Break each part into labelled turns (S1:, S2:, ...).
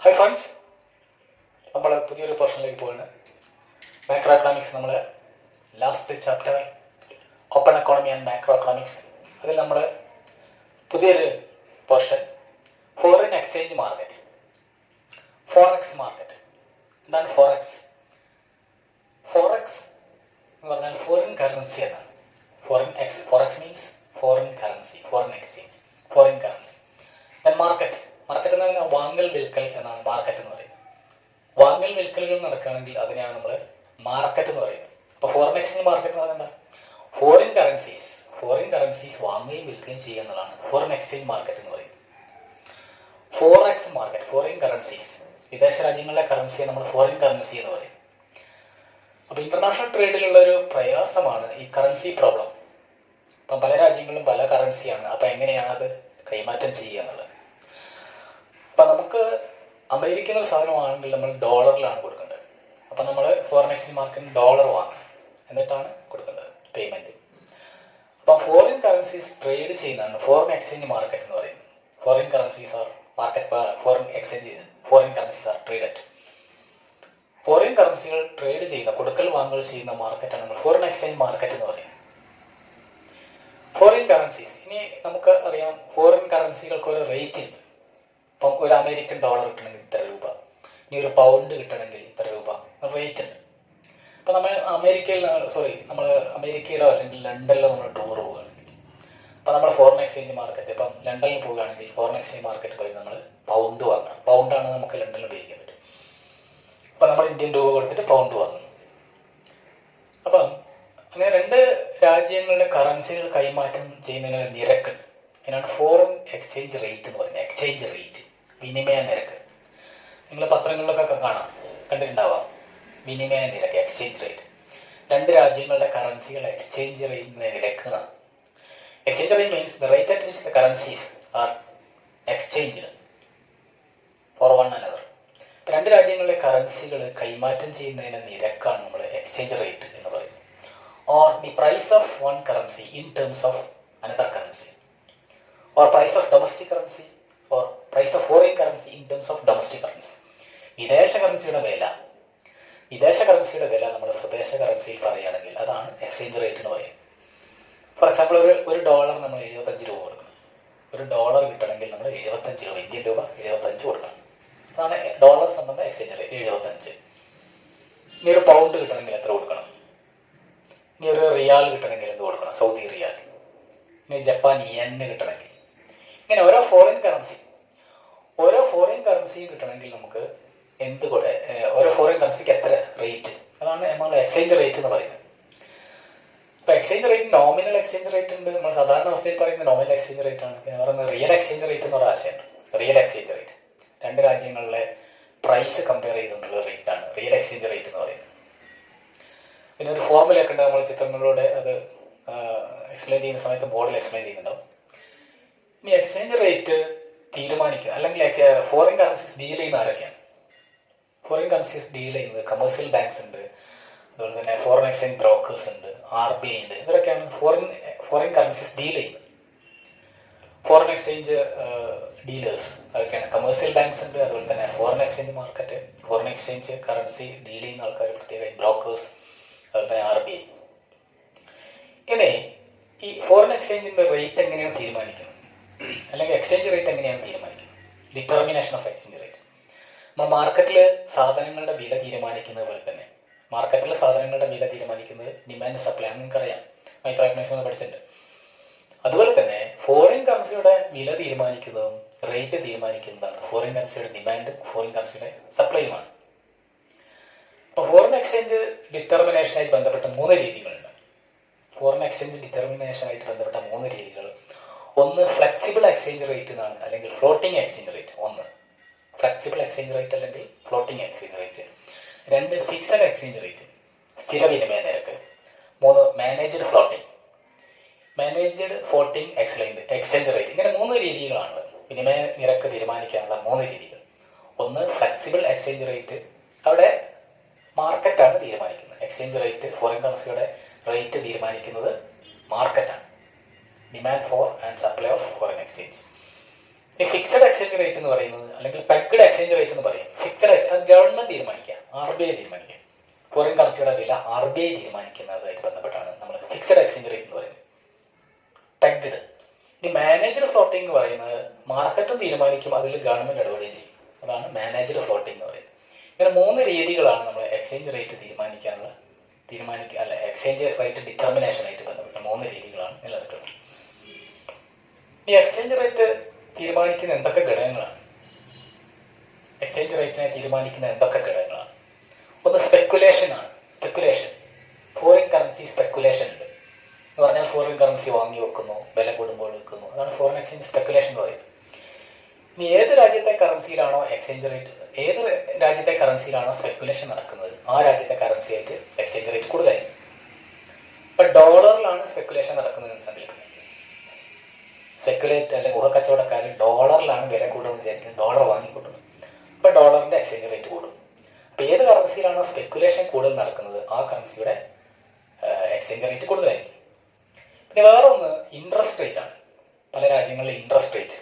S1: Hi friends, നമ്മൾ പുതിയൊരു പോർഷനിലേക്ക് പോവുകയാണ്. മാക്രോ എക്കണോമിക്സ് നമ്മൾ last chapter open economy and macro economics, അതിൽ നമ്മൾ പുതിയൊരു portion foreign exchange market, forex market. എന്താണ് ഫോറക്സ്? ഫോറക്സ് എന്ന് പറഞ്ഞാൽ ഫോറിൻ കറൻസി എന്നാണ്. Forex means foreign currency, foreign exchange, foreign currency. Market എന്ന് പറയുന്നത് വാങ്ങൽ വിൽക്കൽ എന്നാണ് മാർക്കറ്റ് എന്ന് പറയുന്നത്. വാങ്ങൽ വിൽക്കലുകൾ നടക്കുകയാണെങ്കിൽ അതിനെയാണ് നമ്മൾ മാർക്കറ്റ് എന്ന് പറയുന്നത്. അപ്പോൾ ഫോറിൻ എക്സ്ചേഞ്ച് മാർക്കറ്റ് എന്ന് പറയുന്നത് ഫോറിൻ കറൻസീസ് വാങ്ങുകയും വിൽക്കുകയും ചെയ്യുക എന്നുള്ളതാണ് ഫോറിൻ എക്സ്ചേഞ്ച് മാർക്കറ്റ് എന്ന് പറയുന്നത്. ഫോറക്സ് മാർക്കറ്റ്, ഫോറിൻ കറൻസീസ്, വിദേശ രാജ്യങ്ങളിലെ കറൻസിയെ നമ്മൾ ഫോറിൻ കറൻസി എന്ന് പറയും. അപ്പോൾ ഇന്റർനാഷണൽ ട്രേഡിലുള്ള ഒരു പ്രയാസമാണ് ഈ കറൻസി പ്രോബ്ലം. അപ്പം പല രാജ്യങ്ങളിലും പല കറൻസിയാണ്. അപ്പം എങ്ങനെയാണ് അത് കൈമാറ്റം ചെയ്യുക എന്നുള്ളത്. അപ്പം നമുക്ക് അമേരിക്കൻ ഒരു സാധനമാണെങ്കിൽ നമ്മൾ ഡോളറിലാണ് കൊടുക്കേണ്ടത്. അപ്പം നമ്മൾ ഫോറിൻ എക്സ്ചേഞ്ച് മാർക്കറ്റിന് ഡോളർ വാങ്ങണം, എന്നിട്ടാണ് കൊടുക്കേണ്ടത് പേയ്മെന്റ്. അപ്പം ഫോറിൻ കറൻസീസ് ട്രേഡ് ചെയ്യുന്നതാണ് ഫോറിൻ എക്സ്ചേഞ്ച് മാർക്കറ്റ് എന്ന് പറയുന്നത്. Foreign currencies are foreign currencies are traded. Foreign കറൻസികൾ ട്രേഡ് ചെയ്യുന്ന, കൊടുക്കൽ വാങ്ങൽ ചെയ്യുന്ന മാർക്കറ്റാണ് നമ്മൾ ഫോറിൻ എക്സ്ചേഞ്ച് മാർക്കറ്റ് എന്ന് പറയുന്നത്. ഫോറിൻ കറൻസീസ്, ഇനി നമുക്ക് അറിയാം ഫോറിൻ കറൻസികൾക്ക് ഒരു റേറ്റ് ഉണ്ട്. ഇപ്പം ഒരു അമേരിക്കൻ ഡോളർ കിട്ടണമെങ്കിൽ ഇത്ര രൂപ, ഇനി ഒരു പൗണ്ട് കിട്ടണമെങ്കിൽ ഇത്ര രൂപ റേറ്റ് ഉണ്ട്. അപ്പം നമ്മൾ അമേരിക്കയിലോ അല്ലെങ്കിൽ ലണ്ടനിലോ നമ്മൾ ടൂർ പോവുകയാണെങ്കിൽ, അപ്പം നമ്മൾ ഫോറിൻ എക്സ്ചേഞ്ച് മാർക്കറ്റ്, ഇപ്പം ലണ്ടനിൽ പോവുകയാണെങ്കിൽ ഫോറിൻ എക്സ്ചേഞ്ച് മാർക്കറ്റ് പോയി നമ്മൾ പൗണ്ട് വാങ്ങണം. പൗണ്ടാണ് നമുക്ക് ലണ്ടനിൽ ഉപയോഗിക്കാൻ പറ്റും. അപ്പം നമ്മൾ ഇന്ത്യൻ രൂപ കൊടുത്തിട്ട് പൗണ്ട് വാങ്ങുന്നു. അപ്പം അങ്ങനെ രണ്ട് രാജ്യങ്ങളുടെ കറൻസികൾ കൈമാറ്റം ചെയ്യുന്നതിന് നിരക്കുണ്ട്. അതിനാണ് ഫോറിൻ എക്സ്ചേഞ്ച് റേറ്റ് എന്ന് പറയുന്നത്. എക്സ്ചേഞ്ച് റേറ്റ്, വിനിമയ നിരക്ക്. നിങ്ങൾ പത്രങ്ങളിലൊക്കെ കണ്ടിട്ടുണ്ടാവാം, വിനിമയ നിരക്ക്, എക്സ്ചേഞ്ച് റേറ്റ്. രണ്ട് രാജ്യങ്ങളുടെ കറൻസികൾ എക്സ്ചേഞ്ച് ചെയ്യുന്ന നിരക്ക് എന്നാണ്. Exchange rate means the rate at which the currencies are exchanged for one another. രണ്ട് രാജ്യങ്ങളുടെ കറൻസികൾ കൈമാറ്റം ചെയ്യുന്നതിന് നിരക്കാണ് നമ്മൾ എക്സ്ചേഞ്ച് റേറ്റ് എന്ന് പറയുന്നത്. Or the price of one currency in terms of another currency, or price of domestic currency, or price of foreign currency in terms of domestic currency. വിദേശ കറൻസിയുടെ വില നമ്മുടെ സ്വദേശ കറൻസിയിൽ പറയുകയാണെങ്കിൽ അതാണ് എക്സ്ചേഞ്ച് റേറ്റ് എന്ന് പറയുന്നത്. ഫോർ എക്സാമ്പിൾ, ഒരു ഡോളർ നമ്മൾ 75 രൂപ കൊടുക്കണം. ഒരു ഡോളർ കിട്ടണമെങ്കിൽ നമ്മൾ 75 രൂപ, ഇന്ത്യൻ രൂപ 75 കൊടുക്കണം. അതാണ് ഡോളർ സംബന്ധ എക്സ്ചേഞ്ച് റേറ്റ്, 75. ഇനി ഒരു പൗണ്ട് കിട്ടണമെങ്കിൽ എത്ര കൊടുക്കണം? ഇനി ഒരു റിയാൽ കിട്ടണമെങ്കിൽ എന്ത് കൊടുക്കണം? സൗദി റിയാൽ. ഇനി ജപ്പാൻ യെന്ന് കിട്ടണമെങ്കിൽ, ഇങ്ങനെ ഓരോ ഫോറിൻ കറൻസിയും കിട്ടണമെങ്കിൽ നമുക്ക് ഓരോ ഫോറിൻ കറൻസിക്ക് എത്ര റേറ്റ്, അതാണ് നമ്മൾ എക്സ്ചേഞ്ച് റേറ്റ് എന്ന് പറയുന്നത്. ഇപ്പൊ exchange rate, nominal exchange rate ഉണ്ട്. നമ്മൾ സാധാരണ അവസ്ഥയിൽ പറയുന്നത് നോമിനൽ എക്സ്ചേഞ്ച് റേറ്റ് ആണ്. പിന്നെ പറയുന്നത് റിയൽ എക്സ്ചേഞ്ച് റേറ്റ് എന്ന് പറയുന്ന ആശയമുണ്ട്. റിയൽ എക്സ്ചേഞ്ച് റേറ്റ്, രണ്ട് രാജ്യങ്ങളിലെ പ്രൈസ് കമ്പയർ ചെയ്തുകൊണ്ടുള്ള റേറ്റ് ആണ് റിയൽ എക്സ്ചേഞ്ച് റേറ്റ് എന്ന് പറയുന്നത്. പിന്നെ ഒരു ഫോർമുലയൊക്കെ ഉണ്ട്, നമ്മൾ ചിത്രങ്ങളിലൂടെ അത് എക്സ്പ്ലെയിൻ ചെയ്യുന്ന സമയത്ത് ബോർഡിൽ എക്സ്പ്ലെയിൻ ചെയ്യുന്നുണ്ടാവും. ഇനി എക്സ്ചേഞ്ച് റേറ്റ് തീരുമാനിക്കുക, അല്ലെങ്കിൽ ഫോറിൻ കറൻസീസ് ഡീൽ ചെയ്യുന്ന ആരൊക്കെയാണ്? ഫോറിൻ കറൻസീസ് ഡീൽ ചെയ്യുന്നത് കമേഴ്സ്യൽ ബാങ്ക്സ് ഉണ്ട്, അതുപോലെ തന്നെ ഫോറിൻ എക്സ്ചേഞ്ച് ബ്രോക്കേഴ്സ് ഉണ്ട്, RBI ഉണ്ട്. ഇവരൊക്കെയാണ് ഫോറിൻ കറൻസീസ് ഡീൽ ചെയ്യുന്നത്. ഫോറിൻ എക്സ്ചേഞ്ച് ഡീലേഴ്സ് അതൊക്കെയാണ്. കമേഴ്സ്യൽ ബാങ്ക്സ് ഉണ്ട്, അതുപോലെ തന്നെ foreign exchange market, foreign exchange currency deal ചെയ്യുന്ന ആൾക്കാർ പ്രത്യേകമായി ബ്രോക്കേഴ്സ്, അതുപോലെ തന്നെ RBI. ഇനി ഈ ഫോറിൻ എക്സ്ചേഞ്ചിന്റെ റേറ്റ് എങ്ങനെയാണ് തീരുമാനിക്കുന്നത്, അല്ലെങ്കിൽ എക്സ്ചേഞ്ച് റേറ്റ് എങ്ങനെയാണ് തീരുമാനിക്കുന്നത്? Determination of exchange rate. നമ്മൾ മാർക്കറ്റിൽ സാധനങ്ങളുടെ വില തീരുമാനിക്കുന്നത് പോലെ തന്നെ മാർക്കറ്റിലെ സാധനങ്ങളുടെ വില തീരുമാനിക്കുന്നത് ഡിമാൻഡ് സപ്ലൈ ആണ്. നിങ്ങൾക്കറിയാം, മൈക്രോ എക്കണോമിക്സ് പഠിച്ചിട്ടുണ്ട്. അതുപോലെ തന്നെ ഫോറിൻ കറൻസിയുടെ വില തീരുമാനിക്കുന്നതും റേറ്റ് തീരുമാനിക്കുന്നതാണ് ഫോറിൻ കറൻസിയുടെ ഡിമാൻഡും ഫോറിൻ കറൻസിയുടെ സപ്ലൈയുമാണ്. അപ്പോൾ ഫോറിൻ എക്സ്ചേഞ്ച് ഡിറ്റർമിനേഷനായിട്ട് ബന്ധപ്പെട്ട 3 രീതികളുണ്ട്. ഫോറിൻ എക്സ്ചേഞ്ച് ഡിറ്റർമിനേഷനായിട്ട് ബന്ധപ്പെട്ട 3 രീതികൾ. ഒന്ന് ഫ്ലെക്സിബിൾ എക്സ്ചേഞ്ച് റേറ്റ് എന്നാണ്, അല്ലെങ്കിൽ ഫ്ലോട്ടിംഗ് എക്സ്ചേഞ്ച് റേറ്റ്. ഒന്ന് ഫ്ലെക്സിബിൾ എക്സ്ചേഞ്ച് റേറ്റ് അല്ലെങ്കിൽ floating exchange rate. 2 fixed exchange rate, സ്ഥിര വിനിമയ നിരക്ക്. 3 മാനേജ്ഡ് ഫ്ലോട്ടിംഗ് എക്സ്ചേഞ്ച് റേറ്റ്. ഇങ്ങനെ 3 രീതികളാണ് വിനിമയ നിരക്ക് തീരുമാനിക്കാനുള്ള 3 രീതികൾ. ഒന്ന് ഫ്ലെക്സിബിൾ എക്സ്ചേഞ്ച് റേറ്റ്, അവിടെ മാർക്കറ്റാണ് തീരുമാനിക്കുന്നത്. എക്സ്ചേഞ്ച് റേറ്റ്, ഫോറിൻ കറൻസിയുടെ റേറ്റ് തീരുമാനിക്കുന്നത് മാർക്കറ്റാണ്, demand for and supply of foreign exchange. ഈ ഫിക്സഡ് എക്സ്ചേഞ്ച് റേറ്റ് എന്ന് പറയുന്നത്, അല്ലെങ്കിൽ പെഗ്ഡ് എക്സ്ചേഞ്ച് റേറ്റ് എന്ന് പറയും. ഫിക്സഡ് അത് ഗവൺമെന്റ് തീരുമാനിക്കുക, RBI തീരുമാനിക്കുക. ഫോറിൻ കറൻസിയുടെ വില RBI തീരുമാനിക്കുന്നതായിട്ട് ബന്ധപ്പെട്ടാണ് നമ്മൾ ഫിക്സഡ് എക്സ്ചേഞ്ച് റേറ്റ് എന്ന് പറയുന്നത്. പെഗ്ഡ്. ഇനി മാനേജ്ഡ് ഫ്ലോട്ടിംഗ് എന്ന് പറയുന്നത് മാർക്കറ്റും തീരുമാനിക്കും, അതിൽ ഗവൺമെന്റ് ഇടപെടുകയും ചെയ്യും. അതാണ് മാനേജ്ഡ് ഫ്ലോട്ടിംഗ് എന്ന് പറയുന്നത്. ഇങ്ങനെ 3 രീതികളാണ് നമ്മൾ എക്സ്ചേഞ്ച് റേറ്റ് എക്സ്ചേഞ്ച് റേറ്റ് ഡിറ്റർമിനേഷനായിട്ട് ബന്ധപ്പെട്ട 3 രീതികളാണ് നിലനിൽക്കുന്നത്. ഈ എക്സ്ചേഞ്ച് റേറ്റ് തീരുമാനിക്കുന്ന എന്തൊക്കെ ഘടകങ്ങളാണ്? എക്സ്ചേഞ്ച് റേറ്റിനെ തീരുമാനിക്കുന്ന എന്തൊക്കെ ഘടകങ്ങളാണ്? ഒന്ന് സ്പെക്കുലേഷൻ ആണ്. ഫോറിൻ കറൻസി സ്പെക്കുലേഷൻ ഉണ്ട് എന്ന് പറഞ്ഞാൽ ഫോറിൻ കറൻസി വാങ്ങി വെക്കുന്നു, വില കൂടുമ്പോൾ വെക്കുന്നു. അതാണ് ഫോറിൻ എക്സ്ചേഞ്ച് സ്പെക്കുലേഷൻ എന്ന് പറയുന്നത്. ഇനി ഏത് രാജ്യത്തെ കറൻസിയിലാണോ സ്പെക്കുലേഷൻ നടക്കുന്നത്, ആ രാജ്യത്തെ കറൻസി ആയിട്ട് എക്സ്ചേഞ്ച് റേറ്റ് കൂടുതലായിരിക്കും. ഇപ്പൊ ഡോളറിലാണ് സ്പെക്കുലേഷൻ നടക്കുന്നതെന്ന് സങ്കല്പിക്കുന്നത്. അല്ലെങ്കിൽ ഊഹക്കച്ചവടക്കാർ ഡോളറിലാണ് വില കൂടുമെന്ന് വിചാരിക്കുന്നത്, ഡോളർ വാങ്ങിക്കൂട്ടുന്നത്. അപ്പൊ ഡോളറിന്റെ എക്സ്ചേഞ്ച് റേറ്റ് കൂടും. അപ്പൊ ഏത് കറൻസിയിലാണോ സ്പെക്കുലേഷൻ കൂടുതൽ നടക്കുന്നത്, ആ കറൻസിയുടെ എക്സ്ചേഞ്ച് റേറ്റ് കൂടുതലായിരിക്കും. പിന്നെ വേറെ ഒന്ന് ഇൻട്രസ്റ്റ് റേറ്റ് ആണ്. പല രാജ്യങ്ങളിലെ ഇൻട്രസ്റ്റ് റേറ്റ്,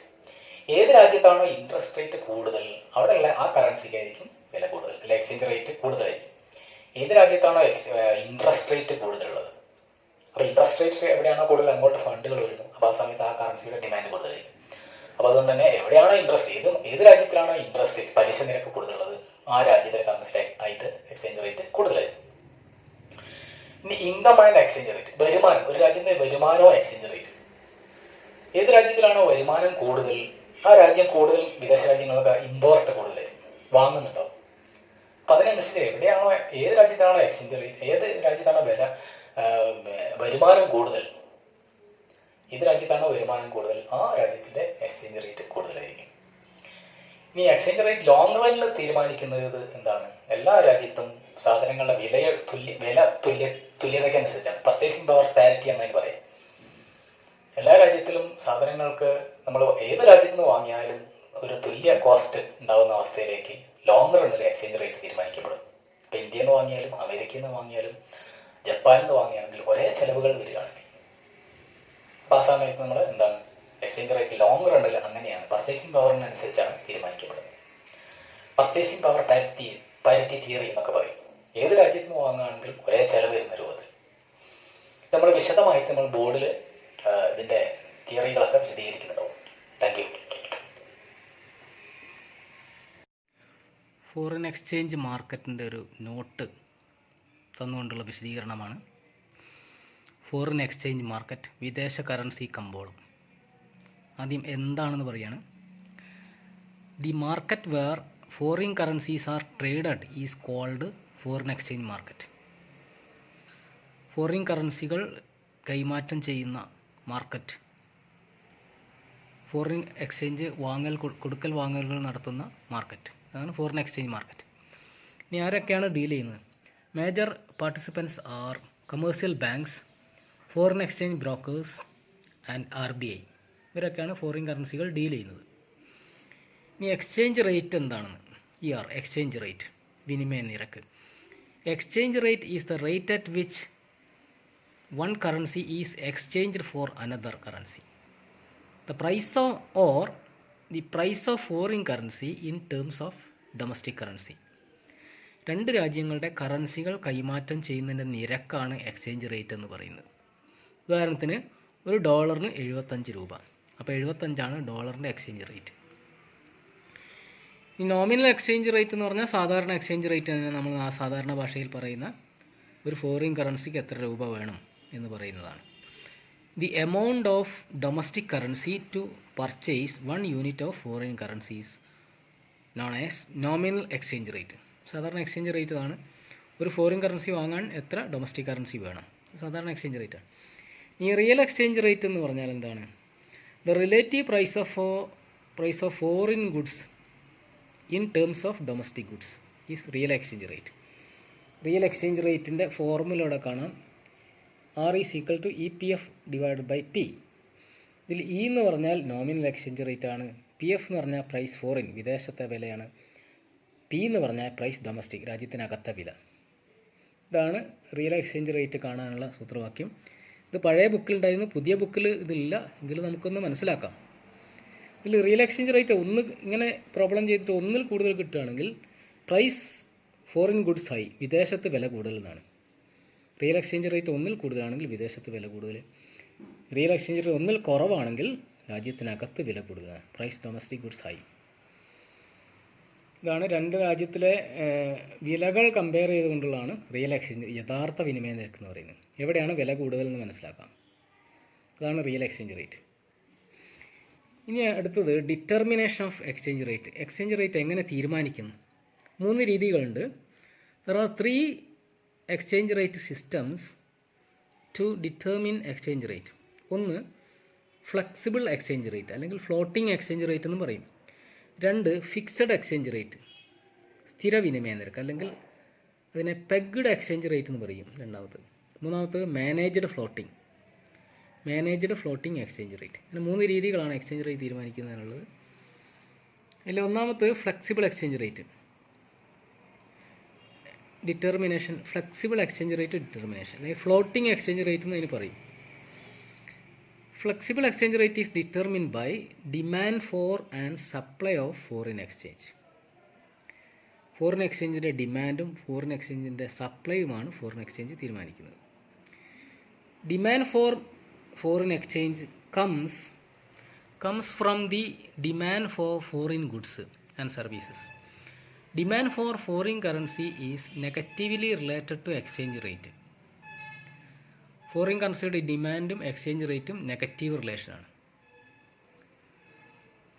S1: ഏത് രാജ്യത്താണോ ഇൻട്രസ്റ്റ് റേറ്റ് കൂടുതൽ അവിടെയുള്ള ആ കറൻസിക്കായിരിക്കും വില കൂടുതൽ, അല്ലെ എക്സ്ചേഞ്ച് റേറ്റ് കൂടുതലായിരിക്കും. ഏത് രാജ്യത്താണോ ഇൻട്രസ്റ്റ് റേറ്റ് കൂടുതലുള്ളത്, അപ്പോൾ ഇൻട്രസ്റ്റ് റേറ്റ് എവിടെയാണോ കൂടുതൽ അങ്ങോട്ട് ഫണ്ടുകൾ വരുന്നു, അപ്പോൾ ആ സമയത്ത് ആ കറൻസിയുടെ ഡിമാൻഡ് കൂടുതലായിരിക്കും. അപ്പോൾ അതുകൊണ്ട് തന്നെ എവിടെയാണോ ഏത് രാജ്യത്തിലാണോ ഇൻട്രസ്റ്റ് റേറ്റ്, പലിശ നിരക്ക് കൂടുതലുള്ളത്, ആ രാജ്യത്തെ കറൻസി ആയിട്ട് എക്സ്ചേഞ്ച് റേറ്റ് കൂടുതലായിരിക്കും. ഇനി ഇൻകം ആൻഡ് എക്സ്ചേഞ്ച് റേറ്റ്, വരുമാനം, ഒരു രാജ്യത്തെ വരുമാനമോ എക്സ്ചേഞ്ച് റേറ്റ്. ഏത് രാജ്യത്തിലാണോ വരുമാനം കൂടുതൽ, ആ രാജ്യം കൂടുതൽ വിദേശ രാജ്യങ്ങളൊക്കെ ഇമ്പോർട്ട് കൂടുതലായിരിക്കും, വാങ്ങുന്നുണ്ടോ. അപ്പം അതിനനുസരിച്ച് ഏത് രാജ്യത്താണോ എക്സ്ചേഞ്ച് റേറ്റ്, ഏത് രാജ്യത്താണോ വരുമാനം കൂടുതൽ, ആ രാജ്യത്തിന്റെ എക്സ്ചേഞ്ച് റേറ്റ് കൂടുതലായിരിക്കും. ഇനി എക്സ്ചേഞ്ച് റേറ്റ് ലോങ് റണ്ണിൽ തീരുമാനിക്കുന്നത് എന്താണ്? എല്ലാ രാജ്യത്തും സാധനങ്ങളുടെ തുല്യതയ്ക്ക് അനുസരിച്ചാണ്. പർച്ചേസിംഗ് പവർ പാരിറ്റി എന്നതിന് പറയും. എല്ലാ രാജ്യത്തിലും സാധനങ്ങൾക്ക് നമ്മൾ ഏത് രാജ്യത്ത് നിന്ന് വാങ്ങിയാലും ഒരു തുല്യ കോസ്റ്റ് ഉണ്ടാകുന്ന അവസ്ഥയിലേക്ക് ലോങ് റണ്ണിൽ എക്സ്ചേഞ്ച് റേറ്റ് തീരുമാനിക്കപ്പെടും. ഇപ്പം ഇന്ത്യയിൽ നിന്ന് വാങ്ങിയാലും അമേരിക്കയിൽ നിന്ന് വാങ്ങിയാലും ജപ്പാനിൽ നിന്ന് വാങ്ങിയാണെങ്കിൽ ഒരേ ചെലവുകൾ വരികയാണെങ്കിൽ, അപ്പം ആ സമയത്ത് നമ്മൾ എന്താണ് എക്സ്ചേഞ്ച് റേറ്റ് ലോങ് റണ്ണിൽ അങ്ങനെയാണ്, പർച്ചേസിംഗ് പവറിനനുസരിച്ചാണ് തീരുമാനിക്കപ്പെടുന്നത്. പർച്ചേസിംഗ് പവർ പാരിറ്റി തിയറി എന്നൊക്കെ പറയും. ഏത് രാജ്യത്ത് നിന്ന് വാങ്ങുകയാണെങ്കിലും ഒരേ ചെലവ് വരുന്ന രൂപത്തിൽ. നമ്മൾ വിശദമായിട്ട് നമ്മൾ ബോർഡിൽ ഇതിൻ്റെ തിയറികളൊക്കെ വിശദീകരിക്കുന്നുണ്ടാവും. Thank you.
S2: ഫോറിൻ എക്സ്ചേഞ്ച് മാർക്കറ്റിൻ്റെ ഒരു നോട്ട് തന്നുകൊണ്ടുള്ള വിശദീകരണമാണ്. ഫോറിൻ എക്സ്ചേഞ്ച് മാർക്കറ്റ്, വിദേശ കറൻസി കമ്പോളം. ആദ്യം എന്താണെന്ന് പറയാണ്. The market where foreign currencies are traded is called foreign exchange market. ഫോറിൻ കറൻസികൾ കൈമാറ്റം ചെയ്യുന്ന മാർക്കറ്റ്, ഫോറിൻ എക്സ്ചേഞ്ച് കൊടുക്കൽ വാങ്ങലുകൾ നടത്തുന്ന മാർക്കറ്റ്, അതാണ് ഫോറിൻ എക്സ്ചേഞ്ച് മാർക്കറ്റ്. ഇനി ആരൊക്കെയാണ് ഡീൽ ചെയ്യുന്നത്? Major participants R commercial banks, foreign exchange brokers and RBI. ഇവരൊക്കെയാണ് ഫോറിൻ കറൻസികൾ ഡീൽ ചെയ്യുന്നത്. ഇനി എക്സ്ചേഞ്ച് റേറ്റ് എന്താണെന്ന്? എക്സ്ചേഞ്ച് റേറ്റ്, വിനിമയ നിരക്ക്. Exchange rate is the rate at which one currency is exchanged for another currency. The price of foreign currency in terms of domestic currency. രണ്ട് രാജ്യങ്ങളുടെ കറൻസികൾ കൈമാറ്റം ചെയ്യുന്നതിൻ്റെ നിരക്കാണ് എക്സ്ചേഞ്ച് റേറ്റ് എന്ന് പറയുന്നത്. ഉദാഹരണത്തിന് ഒരു ഡോളറിന് 75 രൂപ. അപ്പോൾ 75 ഡോളറിൻ്റെ എക്സ്ചേഞ്ച് റേറ്റ്. ഈ നോമിനൽ എക്സ്ചേഞ്ച് റേറ്റ് എന്ന് പറഞ്ഞാൽ സാധാരണ എക്സ്ചേഞ്ച് റേറ്റ് തന്നെ നമ്മൾ സാധാരണ ഭാഷയിൽ പറയുന്ന ഒരു ഫോറിൻ കറൻസിക്ക് എത്ര രൂപ വേണം എന്ന് പറയുന്നതാണ്. The amount of domestic currency to purchase 1 unit of foreign currencies known as nominal exchange rate. സാധാരണ എക്സ്ചേഞ്ച് റേറ്റ് ആണ്. ഒരു ഫോറിൻ കറൻസി വാങ്ങാൻ എത്ര ഡൊമസ്റ്റിക് കറൻസി വേണം, സാധാരണ എക്സ്ചേഞ്ച് റേറ്റാണ്. ഈ റിയൽ എക്സ്ചേഞ്ച് റേറ്റ് എന്ന് പറഞ്ഞാൽ എന്താണ്? The relative price of foreign goods in terms of domestic goods is real exchange rate. Real exchange റേറ്റിൻ്റെ ഫോർമുല ഇവിടെ കാണാം. R is equal to EPF divided by P. ഇതിൽ E എന്ന് പറഞ്ഞാൽ നോമിനൽ എക്സ്ചേഞ്ച് റേറ്റ് ആണ്. PF എന്ന് പറഞ്ഞാൽ price foreign, വിദേശത്തെ വിലയാണ്. P എന്ന് പറഞ്ഞാൽ പ്രൈസ് ഡൊമസ്റ്റിക്, രാജ്യത്തിനകത്തെ വില. ഇതാണ് റിയൽ എക്സ്ചേഞ്ച് റേറ്റ് കാണാനുള്ള സൂത്രവാക്യം. ഇത് പഴയ ബുക്കിൽ ഉണ്ടായിരുന്നു, പുതിയ ബുക്കിൽ ഇതില്ല, എങ്കിലും നമുക്കൊന്ന് മനസ്സിലാക്കാം. ഇതിൽ റിയൽ എക്സ്ചേഞ്ച് റേറ്റ് ഒന്ന് ഇങ്ങനെ പ്രോബ്ലം ചെയ്തിട്ട് ഒന്നിൽ കൂടുതൽ കിട്ടുകയാണെങ്കിൽ പ്രൈസ് ഫോറിൻ ഗുഡ്സ് ഹൈ, വിദേശത്ത് വില കൂടുതൽ എന്നാണ്. റിയൽ എക്സ്ചേഞ്ച് റേറ്റ് ഒന്നിൽ കൂടുതലാണെങ്കിൽ വിദേശത്ത് വില കൂടുതൽ, റിയൽ എക്സ്ചേഞ്ച് റേറ്റ് ഒന്നിൽ കുറവാണെങ്കിൽ രാജ്യത്തിനകത്ത് വില കൂടുതലാണ്. Price domestic goods high. ഇതാണ് രണ്ട് രാജ്യത്തിലെ വിലകൾ കമ്പയർ ചെയ്തുകൊണ്ടുള്ളതാണ് റിയൽ എക്സ്ചേഞ്ച്, യഥാർത്ഥ വിനിമയ നിരക്ക് എന്ന് പറയുന്നത്. എവിടെയാണ് വില കൂടുതലെന്ന് മനസ്സിലാക്കാം. അതാണ് റിയൽ എക്സ്ചേഞ്ച് റേറ്റ്. ഇനി അടുത്തത് determination of exchange rate. Exchange rate എങ്ങനെ തീരുമാനിക്കുന്നു? 3 രീതികളുണ്ട്. There are 3 exchange rate systems to determine exchange rate. ഒന്ന് ഫ്ലെക്സിബിൾ എക്സ്ചേഞ്ച് റേറ്റ് അല്ലെങ്കിൽ ഫ്ലോട്ടിംഗ് എക്സ്ചേഞ്ച് റേറ്റ് എന്ന് പറയും. 2 ഫിക്സഡ് എക്സ്ചേഞ്ച് റേറ്റ്, സ്ഥിര വിനിമയ നിരക്ക്, അല്ലെങ്കിൽ അതിനെ പെഗ്ഡ് എക്സ്ചേഞ്ച് റേറ്റ് എന്ന് പറയും. മൂന്നാമത് മാനേജ്ഡ് ഫ്ലോട്ടിംഗ് എക്സ്ചേഞ്ച് റേറ്റ്. അങ്ങനെ 3 രീതികളാണ് എക്സ്ചേഞ്ച് റേറ്റ് തീരുമാനിക്കുന്നതിനുള്ളത്. അതിൽ ഒന്നാമത് flexible exchange rate determination, flexible exchange rate determination, അല്ലെങ്കിൽ ഫ്ലോട്ടിംഗ് എക്സ്ചേഞ്ച് റേറ്റ് എന്ന് അതിന് പറയും. Flexible exchange rate is determined by demand for and supply of foreign exchange. Foreign എക്സ്ചേഞ്ചിൻ്റെ ഡിമാൻഡും ഫോറിൻ എക്സ്ചേഞ്ചിൻ്റെ സപ്ലൈയുമാണ് ഫോറിൻ എക്സ്ചേഞ്ച് തീരുമാനിക്കുന്നത്. Demand for foreign exchange comes from the demand for foreign goods and services. Demand for foreign currency is negatively related to exchange rate. Foreign കറൻസിയുടെ ഡിമാൻഡും exchange റേറ്റും negative റിലേഷനാണ്.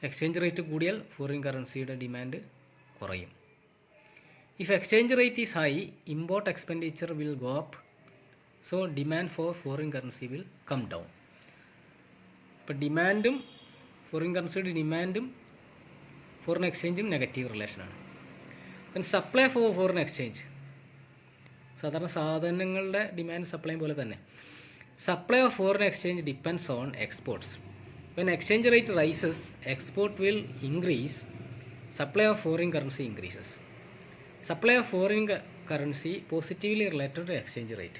S2: Exchange rate കൂടിയാൽ foreign കറൻസിയുടെ demand കുറയും. If exchange rate is high, import expenditure will go up, so demand for foreign currency will come down. ഇപ്പോൾ ഡിമാൻഡും foreign കറൻസിയുടെ ഡിമാൻഡും ഫോറിൻ എക്സ്ചേഞ്ചും നെഗറ്റീവ് റിലേഷനാണ്. Then supply for foreign exchange, സാധാരണ സാധനങ്ങളുടെ ഡിമാൻഡ് സപ്ലൈ പോലെ തന്നെ. Supply of foreign exchange depends on exports. When exchange rate rises, export will increase, supply of foreign currency increases. Supply of foreign currency positively related to exchange rate.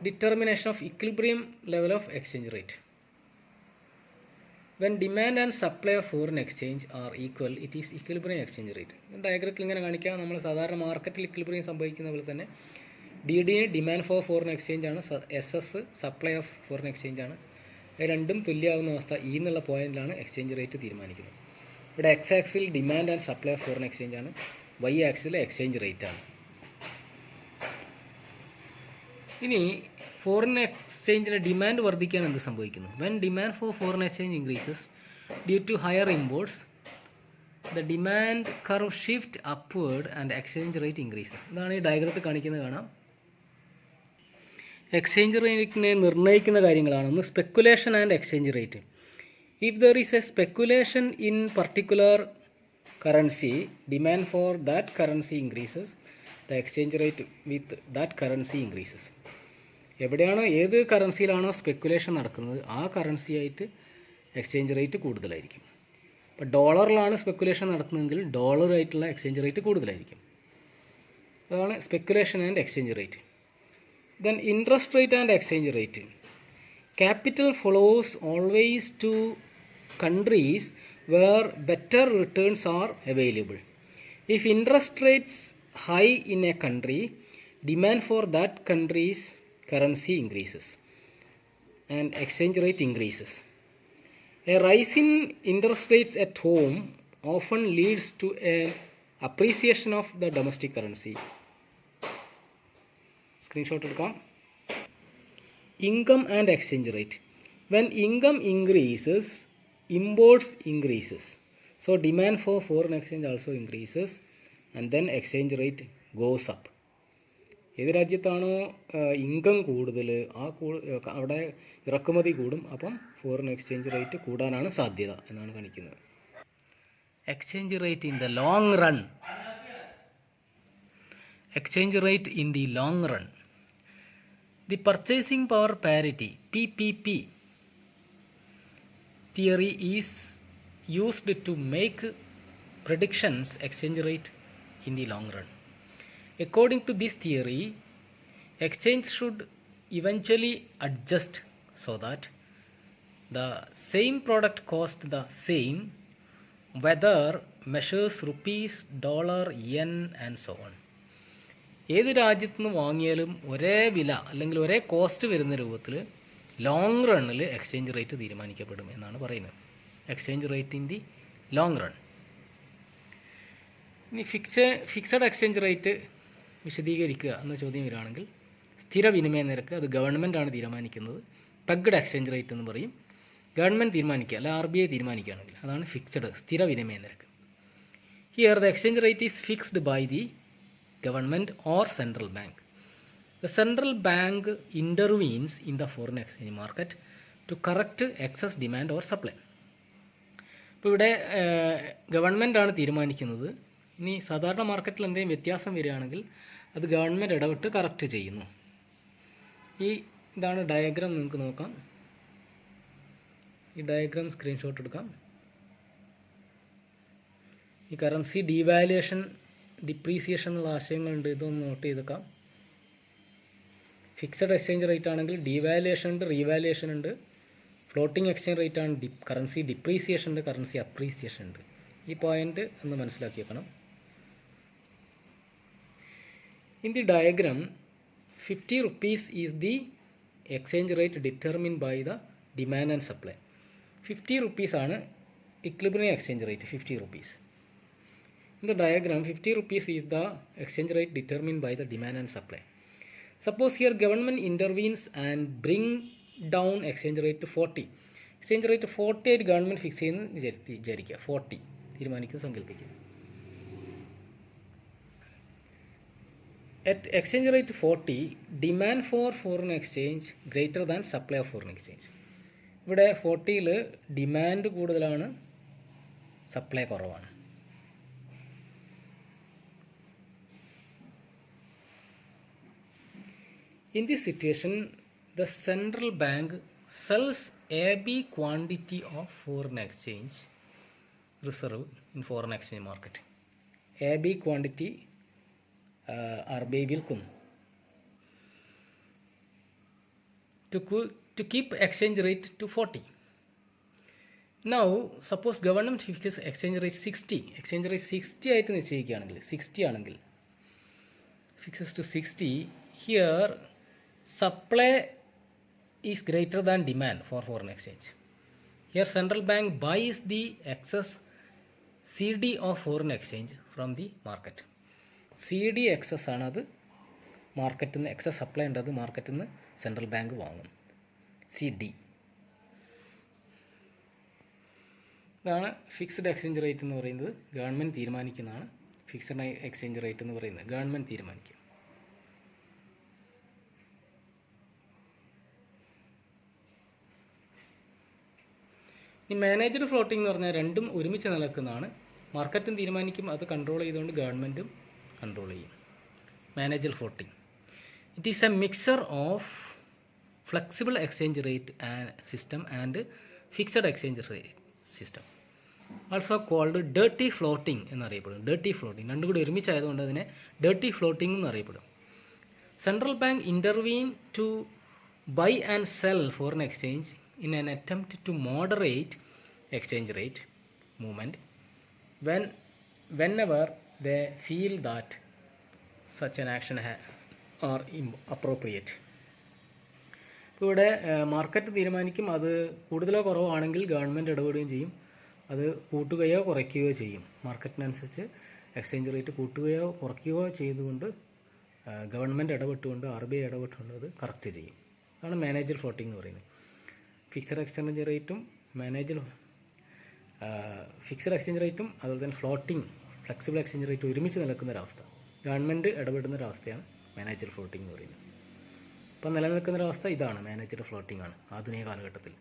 S2: Determination of equilibrium level of exchange rate. When demand and supply of foreign exchange are equal, it is equilibrium exchange rate. ഡയഗ്രത്തിൽ ഇങ്ങനെ കാണിക്കാം. നമ്മൾ സാധാരണ മാർക്കറ്റിൽ equilibrium സംഭവിക്കുന്ന പോലെ തന്നെ DD demand for foreign exchange ആണ്, SS supply of foreign exchange ആണ്. രണ്ടും തുല്യമാകുന്ന അവസ്ഥ E എന്നുള്ള പോയിന്റിലാണ് എക്സ്ചേഞ്ച് റേറ്റ് തീരുമാനിക്കുന്നത്. ഇവിടെ X axis demand and supply of foreign exchange ആണ്, വൈ ആക്സിൽ എക്സ്ചേഞ്ച് റേറ്റ് ആണ്. ഇനി ഫോറിൻ എക്സ്ചേഞ്ചിൻ്റെ ഡിമാൻഡ് വർദ്ധിക്കാൻ എന്ത് സംഭവിക്കുന്നു? When demand for foreign exchange increases due to higher imports, the demand curve shift upward and exchange rate increases. ഇതാണ് ഈ ഡയഗ്രത്തിൽ കാണിക്കുന്നത് കാണാം. എക്സ്ചേഞ്ച് റേറ്റിനെ നിർണ്ണയിക്കുന്ന കാര്യങ്ങളാണ്. ഒന്ന് speculation and exchange rate. If there is a speculation in particular currency, demand for that currency increases, the exchange rate with that currency increases. എവിടെയാണോ ഏത് കറൻസിയിലാണോ speculation നടക്കുന്നത് ആ കറൻസി ആയിട്ട് എക്സ്ചേഞ്ച് റേറ്റ് കൂടുതലായിരിക്കും. ഇപ്പോൾ ഡോളറിലാണ് സ്പെക്കുലേഷൻ നടത്തുന്നതെങ്കിൽ ഡോളറായിട്ടുള്ള എക്സ്ചേഞ്ച് റേറ്റ് കൂടുതലായിരിക്കും. അതാണ് speculation and exchange rate. Then interest rate and exchange rate. Capital flows always to countries where better returns are available. If interest rates high in a country, demand for that country's currency increases and exchange rate increases. A rise in interest rates at home often leads to an appreciation of the domestic currency. Screenshot എടുക്കാം. Income and exchange rate. When income increases, imports increases. So demand for foreign exchange also increases and then exchange rate goes up. ഏത് രാജ്യത്താണോ income കൂടുതൽ അവിടെ ഇറക്കുമതി കൂടും, അപ്പം foreign exchange rate കൂടാനാണ് സാധ്യത എന്നാണ് കാണിക്കുന്നത്. Exchange rate in the long run. Exchange rate in the long run. The purchasing power parity (PPP) theory is used to make predictions exchange rate in the long run. According to this theory, exchange should eventually adjust so that the same product cost the same whether measures rupees, dollar, yen and so on. ഏത് രാജ്യത്തു നിന്ന് വാങ്ങിയാലും ഒരേ വില അല്ലെങ്കിൽ ഒരേ cost വരുന്ന രൂപത്തിൽ long റണ്ണിൽ exchange rate തീരുമാനിക്കപ്പെടും എന്നാണ് പറയുന്നത്. Exchange rate in the long run. ഇനി ഫിക്സഡ് എക്സ്ചേഞ്ച് റേറ്റ് വിശദീകരിക്കുക എന്ന ചോദ്യം വരികയാണെങ്കിൽ, സ്ഥിര വിനിമയ നിരക്ക് അത് ഗവൺമെൻറ്റാണ് തീരുമാനിക്കുന്നത്. പെഗ്ഡ് എക്സ്ചേഞ്ച് റേറ്റ് എന്ന് പറയും. ഗവൺമെൻറ് തീരുമാനിക്കുക, അല്ല RBI തീരുമാനിക്കുകയാണെങ്കിൽ അതാണ് ഫിക്സഡ്, സ്ഥിര വിനിമയ നിരക്ക്. Here the exchange rate is fixed by the government or central bank. The central bank intervenes in the foreign exchange market to correct excess demand or supply. ഇപ്പോൾ ഇവിടെ ഗവൺമെൻറ്റാണ് തീരുമാനിക്കുന്നത്. ഇനി സാധാരണ മാർക്കറ്റിൽ എന്തെങ്കിലും വ്യത്യാസം വരികയാണെങ്കിൽ അത് ഗവൺമെൻറ് ഇടപെട്ട് കറക്റ്റ് ചെയ്യുന്നു. ഇതാണ് ഡയഗ്രാം, നിങ്ങൾക്ക് നോക്കാം. ഈ ഡയഗ്രാം സ്ക്രീൻഷോട്ട് എടുക്കാം. ഈ കറൻസി ഡീവാലുവേഷൻ, ഡിപ്രീസിയേഷൻ എന്നുള്ള ആശയങ്ങളുണ്ട്, ഇതൊന്ന് നോട്ട് ചെയ്തേക്കാം. ഫിക്സഡ് എക്സ്ചേഞ്ച് റേറ്റ് ആണെങ്കിൽ ഡീവാലുവേഷൻ ഉണ്ട്, റീവാലുവേഷൻ ഉണ്ട്. ഫ്ലോട്ടിംഗ് എക്സ്ചേഞ്ച് റേറ്റ് ആണ് കറൻസി ഡിപ്രീസിയേഷൻ ഉണ്ട്, കറൻസി അപ്രീസിയേഷൻ ഉണ്ട്. ഈ പോയിന്റ് ഒന്ന് മനസ്സിലാക്കി വെക്കണം. In the diagram, 50 rupees is the exchange rate determined by the demand and supply. 50 rupees ആണ് equilibrium exchange rate, 50 rupees. In the diagram, 50 rupees is the exchange rate determined by the demand and supply. Suppose here government intervenes and bring down exchange rate to 40. Exchange rate 40 ആയിട്ട് government fix ചെയ്യുന്നു വിചാരിക്കുക. 40 തീരുമാനിക്കുന്നത് സങ്കല്പിക്കുക. At exchange rate 40, demand for foreign exchange greater than supply of foreign exchange. ഇവിടെ 40ൽ demand കൂടുതലാണ്, supply കുറവാണ്. In this situation, the central bank sells AB quantity of foreign exchange reserve in foreign exchange market. AB quantity RBI വിൽക്കും to keep exchange rate to 40. Now suppose government fixes exchange rate 60. Exchange rate 60 ആയിട്ട് നിശ്ചയിക്കുകയാണെങ്കിൽ, 60 ആണെങ്കിൽ fixes to 60. Here supply is greater than demand for foreign exchange. Here central bank buys the excess CD of foreign exchange from the market. CD excess ആണ്, അത് മാർക്കറ്റിൽ നിന്ന് excess supply ഉണ്ട്, അത് മാർക്കറ്റിൽ നിന്ന് സെൻട്രൽ ബാങ്ക് വാങ്ങും. CD ഇതാണ് ഫിക്സ്ഡ് എക്സ്ചേഞ്ച് റേറ്റ് എന്ന് പറയുന്നത്. ഗവൺമെൻറ് തീരുമാനിക്കുന്നതാണ്. ഫിക്സ്ഡ് എക്സ്ചേഞ്ച് റേറ്റ് എന്ന് പറയുന്നത് ഗവൺമെൻറ് തീരുമാനിക്കും. ഈ മാനേജ്ഡ് ഫ്ലോട്ടിംഗ് എന്ന് പറഞ്ഞാൽ രണ്ടും ഒരുമിച്ച് നിലക്കുന്നതാണ്. മാർക്കറ്റും തീരുമാനിക്കും, അത് കൺട്രോൾ ചെയ്തുകൊണ്ട് ഗവൺമെൻറ്റും കൺട്രോൾ ചെയ്യും. Managed floating, it is a mixer of flexible exchange rate system and fixed exchange rate system. Also called dirty floating എന്നറിയപ്പെടും. ഡേർട്ടി ഫ്ലോട്ടിംഗ് രണ്ടും കൂടി ഒരുമിച്ചായതുകൊണ്ട് അതിനെ ഡേർട്ടി ഫ്ലോട്ടിംഗ് എന്നറിയപ്പെടും. Central bank intervene to buy and sell foreign exchange in an attempt to moderate exchange rate movement whenever they feel that such an action are appropriate. ഇപ്പോൾ ഇവിടെ market തീരുമാനിക്കും, അത് കൂടുതലോ കുറവാണെങ്കിൽ ഗവൺമെൻറ് ഇടപെടുകയും ചെയ്യും. അത് കൂട്ടുകയോ കുറയ്ക്കുകയോ ചെയ്യും. മാർക്കറ്റിനനുസരിച്ച് എക്സ്ചേഞ്ച് റേറ്റ് കൂട്ടുകയോ കുറയ്ക്കുകയോ ചെയ്തുകൊണ്ട് ഗവൺമെൻറ് ഇടപെട്ടുകൊണ്ട്, RBI ഇടപെട്ടുകൊണ്ട് അത് കറക്റ്റ് ചെയ്യും. അതാണ് മാനേജ്ഡ് ഫ്ലോട്ടിംഗ് എന്ന് പറയുന്നത്. ഫിക്സഡ് എക്സ്ചേഞ്ച് റേറ്റും ഫിക്സഡ് എക്സ്ചേഞ്ച് റേറ്റും അതുപോലെ തന്നെ ഫ്ലോട്ടിംഗ്, ഫ്ലെക്സിബിൾ എക്സ്ചേഞ്ച് റേറ്റും ഒരുമിച്ച് നിൽക്കുന്നൊരവസ്ഥ, ഗവൺമെൻറ് ഇടപെടുന്നൊരവസ്ഥയാണ് മാനേജ്ഡ് ഫ്ലോട്ടിംഗ് എന്ന് പറയുന്നത്. ഇപ്പം നിലനിൽക്കുന്നൊരവസ്ഥ ഇതാണ്, മാനേജ്ഡ് ഫ്ലോട്ടിംഗ് ആണ് ആധുനിക കാലഘട്ടത്തിൽ.